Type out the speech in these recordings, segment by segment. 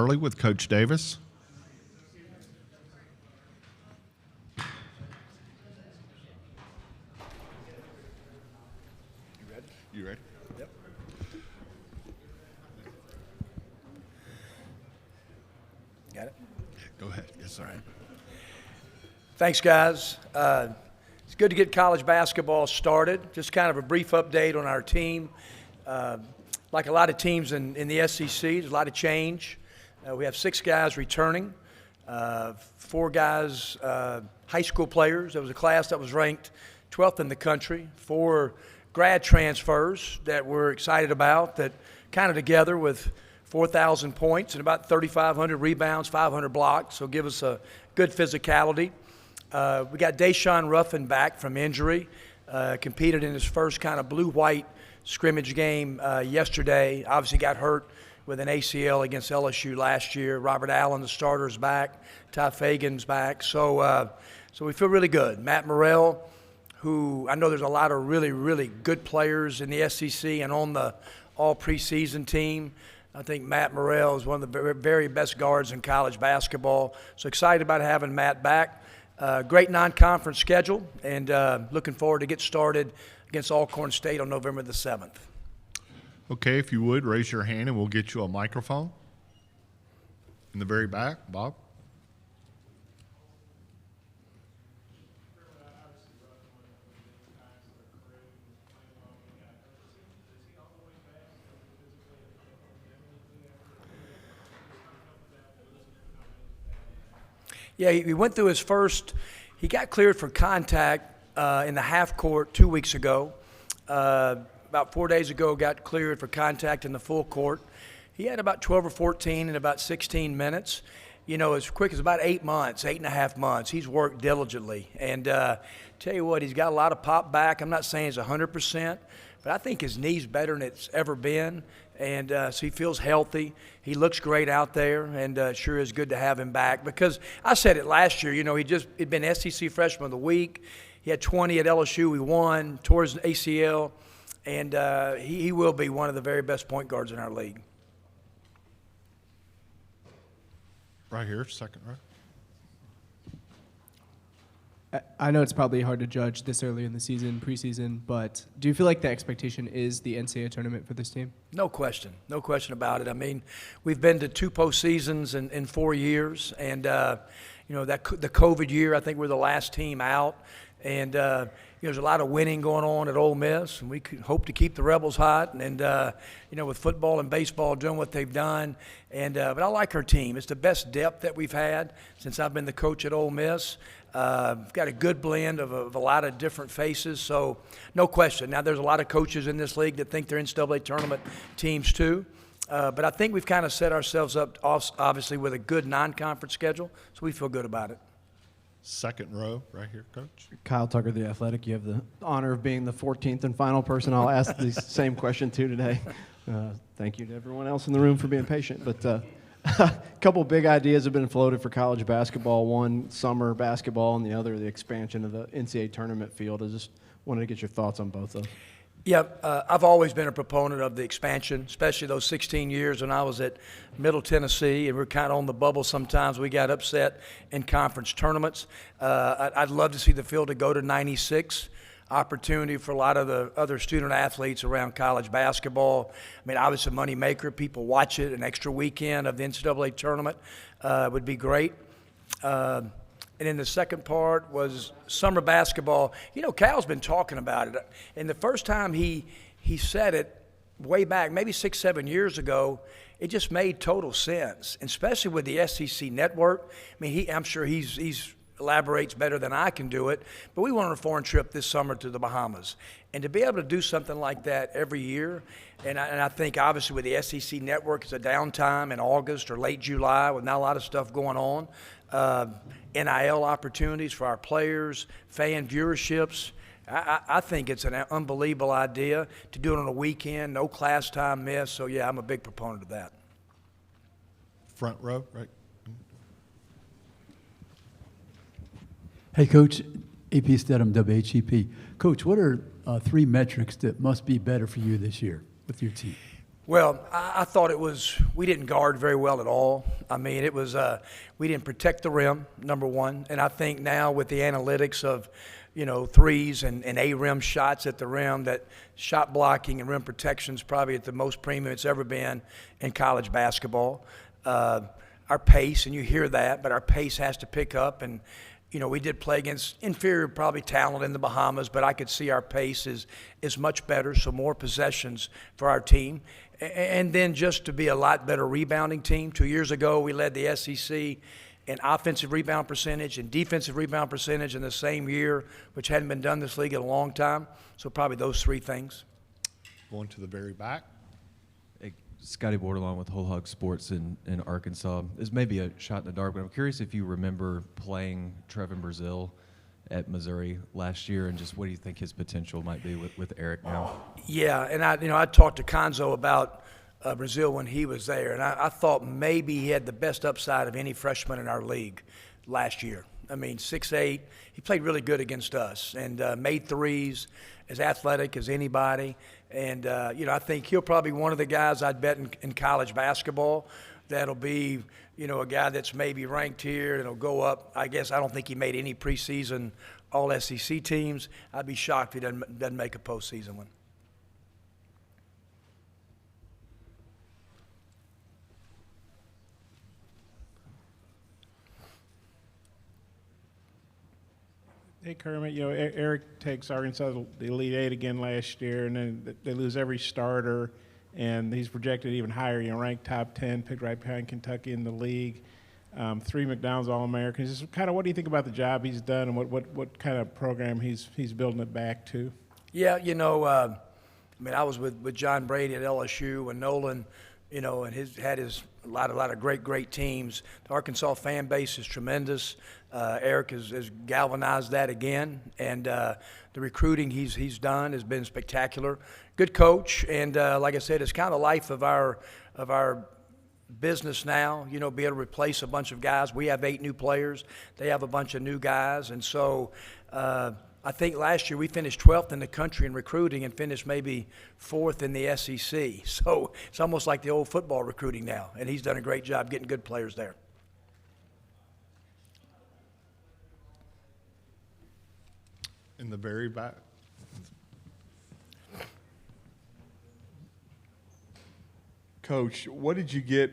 Early with Coach Davis. You ready? You ready? Yep. Got it? Go ahead. Yes, sir. All right. Thanks, guys. It's good to get college basketball started. Just kind of a brief update on our team. Like a lot of teams in the SEC, there's a lot of change. We have 6 guys returning, 4 guys, high school players. There was a class that was ranked 12th in the country, 4 grad transfers that we're excited about that kind of together with 4,000 points and about 3,500 rebounds, 500 blocks, so give us a good physicality. We got Deshaun Ruffin back from injury, competed in his first kind of blue-white scrimmage game yesterday. Obviously got hurt with an ACL against LSU last year. Robert Allen, the starter, is back. Ty Fagan's back. So we feel really good. Matt Morrell, who I know there's a lot of really, really good players in the SEC and on the all preseason team. I think Matt Morrell is one of the very best guards in college basketball. So excited about having Matt back. Great non-conference schedule, and looking forward to get started against Alcorn State on November the 7th. Okay, if you would, raise your hand and we'll get you a microphone. In the very back, Bob. Yeah, he went through his first – he got cleared for contact in the half court 2 weeks ago. About 4 days ago, got cleared for contact in the full court. He had about 12 or 14 in about 16 minutes. You know, as quick as about 8 months, 8.5 months. He's worked diligently. And tell you what, he's got a lot of pop back. I'm not saying it's 100%, but I think his knee's better than it's ever been. And so he feels healthy. He looks great out there, and sure is good to have him back. Because I said it last year, you know, he'd been SEC Freshman of the Week. He had 20 at LSU. We won, tore his ACL, and he will be one of the very best point guards in our league. Right here, second row. I know it's probably hard to judge this early in the season, preseason, but do you feel like the expectation is the NCAA tournament for this team? No question. No question about it. I mean, we've been to 2 postseasons in 4 years, and, you know, the COVID year, I think we're the last team out. And, you know, there's a lot of winning going on at Ole Miss, and we could hope to keep the Rebels hot. And, you know, with football and baseball doing what they've done. And, but I like our team. It's the best depth that we've had since I've been the coach at Ole Miss. We've got a good blend of a lot of different faces, so no question. Now, there's a lot of coaches in this league that think they're NCAA tournament teams too. But I think we've kind of set ourselves up, obviously, with a good non-conference schedule, so we feel good about it. Second row, right here, Coach. Kyle Tucker, The Athletic. You have the honor of being the 14th and final person I'll ask the same question to today. Thank you to everyone else in the room for being patient. But a couple big ideas have been floated for college basketball. One, summer basketball, and the other, the expansion of the NCAA tournament field. I just wanted to get your thoughts on both of those. Yeah, I've always been a proponent of the expansion, especially those 16 years when I was at Middle Tennessee, and we're kind of on the bubble sometimes. We got upset in conference tournaments. I'd love to see the field to go to 96. Opportunity for a lot of the other student athletes around college basketball. I mean, obviously, a money maker. People watch it. An extra weekend of the NCAA tournament would be great. And then the second part was summer basketball. You know, Cal's been talking about it. And the first time he said it way back, maybe 6, 7 years ago, it just made total sense, and especially with the SEC network. I mean, I'm sure he's elaborates better than I can do it, but we went on a foreign trip this summer to the Bahamas. And to be able to do something like that every year, and I think obviously with the SEC network, it's a downtime in August or late July with not a lot of stuff going on. NIL opportunities for our players, fan viewerships. I think it's an unbelievable idea to do it on a weekend, no class time miss. So, yeah, I'm a big proponent of that. Front row, right. Hey, Coach, AP Stedham, WHEP. Coach, what are 3 metrics that must be better for you this year with your team? Well, I thought we didn't guard very well at all. I mean, we didn't protect the rim, number one. And I think now with the analytics of, threes and A-rim shots at the rim, that shot blocking and rim protection is probably at the most premium it's ever been in college basketball. Our pace, and you hear that, but our pace has to pick up. And, we did play against inferior probably talent in the Bahamas, but I could see our pace is much better, so more possessions for our team. And then just to be a lot better rebounding team. 2 years ago, we led the SEC in offensive rebound percentage and defensive rebound percentage in the same year, which hadn't been done in this league in a long time. So probably those three things. Going to the very back. Hey, Scotty Bordelon with Whole Hog Sports in Arkansas. This may be a shot in the dark, but I'm curious if you remember playing Trevin Brazile at Missouri last year, and just what do you think his potential might be with Eric now? Yeah, and I talked to Conzo about Brazile when he was there, and I thought maybe he had the best upside of any freshman in our league last year. I mean, 6'8", he played really good against us and made threes, as athletic as anybody. And, I think he'll probably be one of the guys I'd bet in college basketball that'll be, a guy that's maybe ranked here and will go up. I guess I don't think he made any preseason all-SEC teams. I'd be shocked if he doesn't make a postseason one. Hey, Kermit, Eric takes Arkansas to the Elite Eight again last year, and then they lose every starter, and he's projected even higher, ranked top 10, picked right behind Kentucky in the league, 3 McDonald's All-Americans. Just kind of what do you think about the job he's done and what kind of program he's building it back to? Yeah, I was with John Brady at LSU when Nolan, and had a lot of great teams. The Arkansas fan base is tremendous. Eric has galvanized that again, and the recruiting he's done has been spectacular. Good coach, and like I said, it's kind of the life of our business now. Be able to replace a bunch of guys. We have 8 new players. They have a bunch of new guys, and so. I think last year we finished 12th in the country in recruiting and finished maybe 4th in the SEC. So it's almost like the old football recruiting now, and he's done a great job getting good players there. In the very back. Coach, what did you get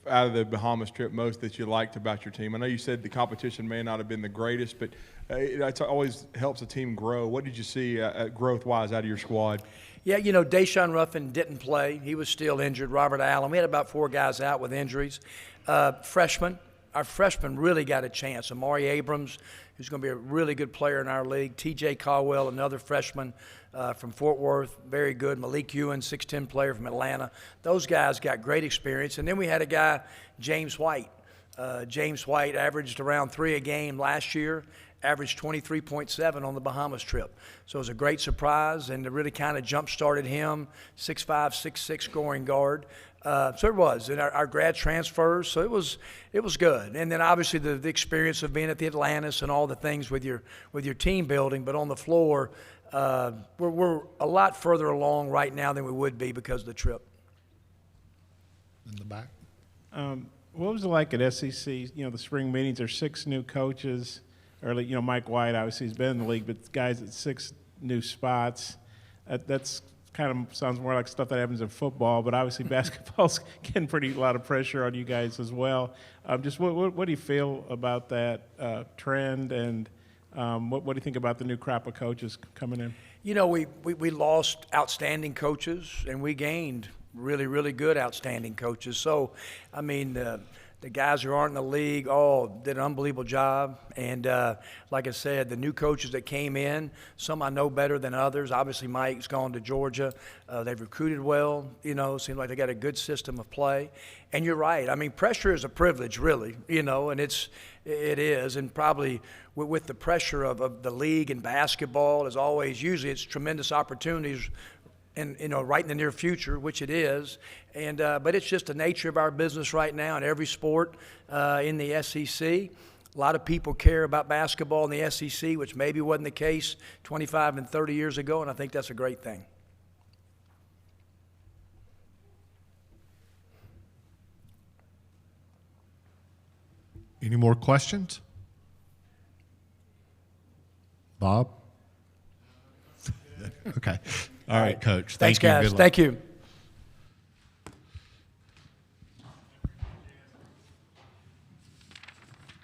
out of the Bahamas trip most that you liked about your team? I know you said the competition may not have been the greatest, but it always helps a team grow. What did you see growth-wise out of your squad? Yeah, Deshaun Ruffin didn't play. He was still injured. Robert Allen. We had about 4 guys out with injuries. Freshmen. Our freshmen really got a chance. Amari Abrams, who's going to be a really good player in our league. T.J. Caldwell, another freshman from Fort Worth, very good. Malik Ewan, 6'10" player from Atlanta. Those guys got great experience. And then we had a guy, James White. James White averaged around 3 a game last year, averaged 23.7 on the Bahamas trip. So it was a great surprise, and it really kind of jump-started him, 6'5", 6'6", scoring guard. So it was, and our grad transfers, so it was good. And then obviously the experience of being at the Atlantis and all the things with your team building, but on the floor, we're a lot further along right now than we would be because of the trip. In the back. What was it like at SEC? The spring meetings are 6 new coaches. Early, Mike White, obviously, he's been in the league, but guys at 6 new spots. That's kind of sounds more like stuff that happens in football, but obviously basketball's getting a lot of pressure on you guys as well. Just what do you feel about that trend, and what do you think about the new crop of coaches coming in? We lost outstanding coaches, and we gained really, really good outstanding coaches. So, the guys who aren't in the league all did an unbelievable job. And like I said, the new coaches that came in, some I know better than others. Obviously, Mike's gone to Georgia. They've recruited well. Seems like they got a good system of play. And you're right. Pressure is a privilege, really, and it is. And probably with the pressure of the league and basketball, as always, usually it's tremendous opportunities and right in the near future, which it is, and but it's just the nature of our business right now in every sport in the SEC. A lot of people care about basketball in the SEC, which maybe wasn't the case 25 and 30 years ago, and I think that's a great thing. Any more questions? Bob? Okay. All right, Coach. Thanks, Thank you. guys. Good luck. Thank you.